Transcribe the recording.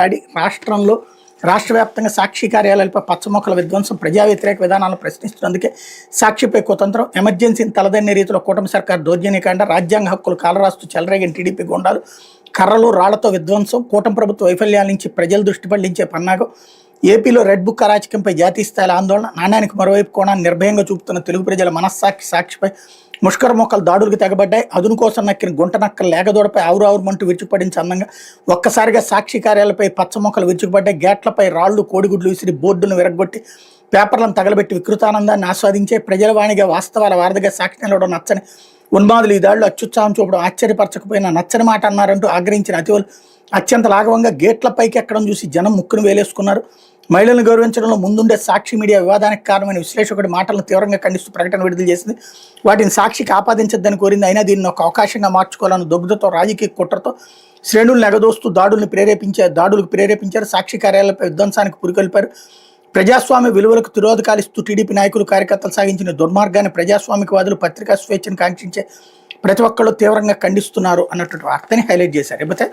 రాష్ట్రంలో రాష్ట్ర వ్యాప్తంగా సాక్షి కార్యాలయాలపై పచ్చమొక్కల విధ్వంసం ప్రజా వ్యతిరేక విధానాలను ప్రశ్నిస్తున్నందుకే సాక్షిపై కుతంత్రం ఎమర్జెన్సీని తలదన్నే రీతిలో కూటమి సర్కార్ దౌర్జన్యకాండ రాజ్యాంగ హక్కులు కాలరాస్తూ చెలరేగిన టీడీపీ గుండాలు కర్రలు రాళ్లతో విధ్వంసం కూటమి ప్రభుత్వ వైఫల్యాల నుంచి ప్రజల దృష్టి పళ్లించే పన్నాగం ఏపీలో రెడ్ బుక్ అరాచకంపై జాతీయ స్థాయిల ఆందోళన నాణ్యానికి మరోవైపు కోణాన్ని నిర్భయంగా చూపుతున్న తెలుగు ప్రజల సాక్షిపై ముష్కర మొక్కలు దాడులకు తెగబడ్డాయి. అదును కోసం నక్కిన గుంట నక్కల లేగదోడపై ఆవురావురుమంటూ విరుచుకుపడించి అందంగా ఒక్కసారిగా సాక్షి కార్యాలపై పచ్చ మొక్కలు విరుచుకుపడ్డాయి. గేట్లపై రాళ్లు కోడిగుడ్లు విసిరి బోర్డులను విరగొట్టి పేపర్లను తగలబెట్టి వికృతానందాన్ని ఆస్వాదించే ప్రజల వాణిగా వాస్తవాల వారధిగా సాక్షి నిలవడం నచ్చని ఉన్మాదులు ఈ దాడులు అత్యుత్సాహం చూపడం ఆశ్చర్యపరచకపోయినా నచ్చని మాట అన్నారంటూ ఆగ్రహించిన అతివలు అత్యంత లాఘవంగా గేట్లపైకి ఎక్కడం చూసి జనం ముక్కును వేలేసుకున్నారు. మహిళలను గౌరవించడంలో ముందుండే సాక్షి మీడియా వివాదానికి కారణమైన విశ్లేషకుడి మాటలను తీవ్రంగా ఖండిస్తూ ప్రకటన విడుదల చేసింది. వాటిని సాక్షికి ఆపాదించద్దని కోరింది. అయినా దీన్ని ఒక అవకాశంగా మార్చుకోవాలని దొగ్గుదతో రాజకీయ కుట్రతో శ్రేణులను ఎగదోస్తూ దాడులకు ప్రేరేపించారు. సాక్షి కార్యాలయాలపై విధ్వంసానికి పురికొల్పారు. ప్రజాస్వామ్య విలువలకు తిరోధకాలిస్తూ టీడీపీ నాయకులు కార్యకర్తలు సాగించిన దుర్మార్గాన్ని ప్రజాస్వామికవాదులు పత్రికా స్వేచ్ఛను కాంక్షించే ప్రతి ఒక్కళ్ళు తీవ్రంగా ఖండిస్తున్నారు అన్నటువంటి వార్తని హైలైట్ చేశారు. లేకపోతే